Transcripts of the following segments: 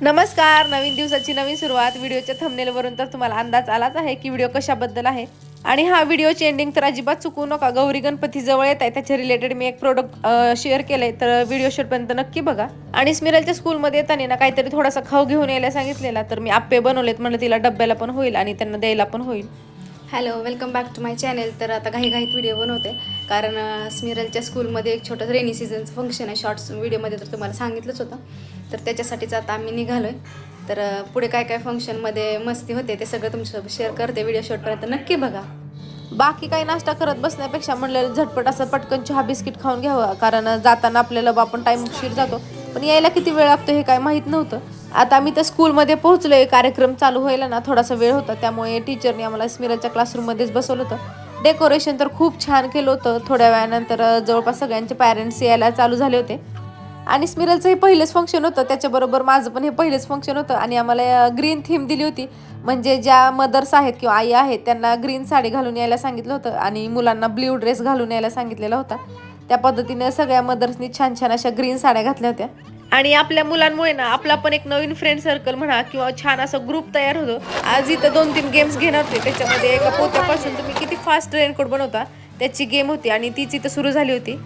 नमस्कार. नवीन दिवसाची नवीन सुरुवात. व्हिडिओच्या थंबनेलवरून तर तुम्हाला अंदाज आलाच आहे की व्हिडिओ कशाबद्दल आहे. आणि हा व्हिडिओची एंडिंग तर अजिबात चुकवू नका. गौरी गणपती जवळ येत आहे, त्याच्या रिलेटेड मी एक प्रोडक्ट शेअर केलंय, तर व्हिडिओ शेवटपर्यंत नक्की बघा. आणि स्मिरलच्या स्कूलमध्ये येताना ना काहीतरी थोडासा खाऊ घेऊन यायला सांगितलेला, तर मी आप्पे बनवलेत. म्हणलं तिला डब्याला पण होईल आणि त्यांना द्यायला पण होईल. Hello, welcome back to my channel. तर आता घाईत व्हिडिओ बनवते कारण स्मिरलच्या स्कूलमध्ये एक छोटं रेनी सीझनचं फंक्शन आहे. शॉर्ट्स व्हिडिओमध्ये तर तुम्हाला सांगितलंच होतं, तर त्याच्यासाठीच आता आम्ही निघालो आहे. तर पुढे काय काय फंक्शनमध्ये मस्ती होते ते सगळं तुमच्यासोबत शेअर करते. व्हिडिओ शेवटपर्यंत नक्की बघा. बाकी काही नाश्ता करत बसण्यापेक्षा म्हणलं झटपट असं पटकन चहा बिस्किट खाऊन घ्यावं, कारण जाताना आपल्याला आपण टाईम उशीर जातो, पण यायला किती वेळ लागतो हे काय माहीत नव्हतं. आता आम्ही तर स्कूलमध्ये पोहोचलोय. कार्यक्रम चालू व्हायला ना थोडासा वेळ होता, त्यामुळे टीचरने आम्हाला स्मिरलच्या क्लासरूममध्येच बसवलं होतं. डेकोरेशन तर खूप छान केलं होतं. थोड्या वेळानंतर जवळपास सगळ्यांचे पॅरेंट्स यायला चालू झाले होते. आणि स्मिरलचं हे पहिलेच फंक्शन होतं, त्याच्याबरोबर माझं पण हे पहिलेच फंक्शन होतं. आणि आम्हाला ग्रीन थीम दिली होती, म्हणजे ज्या मदर्स आहेत किंवा आई आहेत त्यांना ग्रीन साडी घालून यायला सांगितलं होतं आणि मुलांना ब्ल्यू ड्रेस घालून यायला सांगितलेला होता. त्या पद्धतीने सगळ्या मदर्सनी छान छान अशा ग्रीन साड्या घातल्या होत्या. आणि आपल्या मुलांमुळे ना आपला पण एक नवीन फ्रेंड सर्कल म्हणा किंवा छान असं ग्रुप तयार होतो. आज इथं 2-3 गेम्स घेणार होते, त्याच्यामध्ये एका पोत्यापासून तुम्ही किती फास्ट रेनकोट बनवता त्याची गेम होती आणि तीच इथं सुरू झाली होती.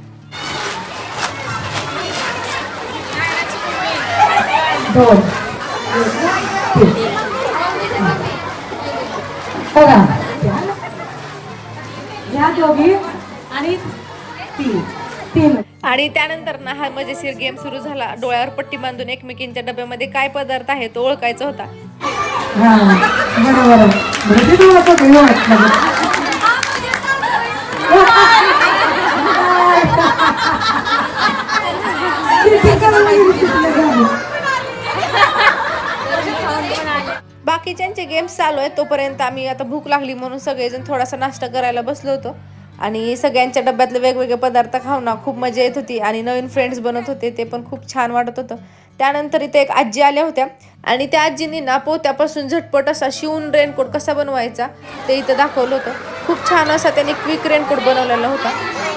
आणि त्यानंतर ना हा मजेशीर गेम सुरू झाला. डोळ्यावर पट्टी बांधून एकमेकींच्या डब्यामध्ये काय पदार्थ आहे तो ओळखायचा होता. बाकीच्यांचे गेम्स चालू आहेत, तोपर्यंत आम्ही आता भूक लागली म्हणून सगळेजण थोडासा नाश्ता करायला बसलो होतो. आणि सगळ्यांच्या डब्यातले वेगवेगळे पदार्थ खाऊन ना खूप मजा येत होती आणि नवीन फ्रेंड्स बनत होते, ते पण खूप छान वाटत होतं. त्यानंतर इथे एक आजी आल्या होत्या आणि त्या आजींनी ना पोत्यापासून झटपट असा शिवून रेनकोट कसा बनवायचा ते इथं दाखवलं होतं. खूप छान असा त्यांनी क्विक रेनकोट बनवलेला होता.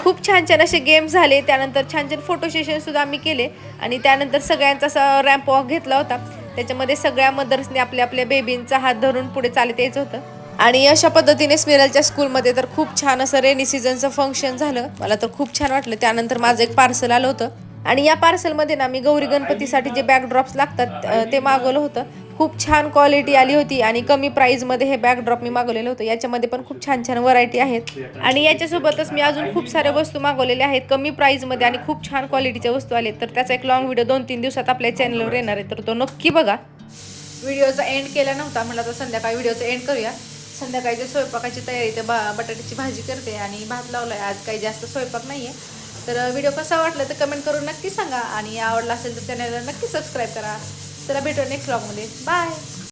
खूप छान छान असे गेम्स झाले. त्यानंतर छान छान फोटो सेशन सुद्धा आम्ही केले आणि त्यानंतर सगळ्यांचा असा रॅम्प वॉक घेतला होता. त्याच्यामध्ये सगळ्या मदर्सने आपल्या आपल्या बेबींचा हात धरून पुढे चालत यायचं होतं. आणि अशा पद्धतीने स्मिरलच्या स्कूलमध्ये तर खूप छान असं रेनी सीझनचं फंक्शन झालं. मला तर खूप छान वाटलं. त्यानंतर माझं एक पार्सल आलं होतं आणि या पार्सलमध्ये ना मी गौरी गणपतीसाठी जे बॅकड्रॉप्स लागतात ते मागवलं होतं. खूप छान क्वालिटी आली होती आणि कमी प्राईजमध्ये हे बॅकड्रॉप मी मागवलेलं होतं. याच्यामध्ये पण खूप छान छान व्हरायटी आहेत आणि याच्यासोबतच मी अजून खूप साऱ्या वस्तू मागवलेल्या आहेत कमी प्राईजमध्ये आणि खूप छान क्वालिटीच्या वस्तू आल्या. तर त्याचा एक लॉंग व्हिडिओ 2-3 दिवसात आपल्या चॅनलवर येणार आहे, तर तो नक्की बघा. व्हिडिओचा एंड केला नव्हता, म्हटलं तर संध्याकाळी व्हिडिओचा एंड करूया. संध्याकाळची स्वयंपाकाची तयारी, तर बटाट्याची भाजी करते आणि भात लावलाय. आज काही जास्त स्वयंपाक नाहीये. तर व्हिडिओ कसा वाटला तर कमेंट करून नक्की सांगा आणि आवडला असेल तर चॅनलला नक्की सबस्क्राईब करा. चला भेटूया नेक्स्ट व्लॉगमध्ये. बाय.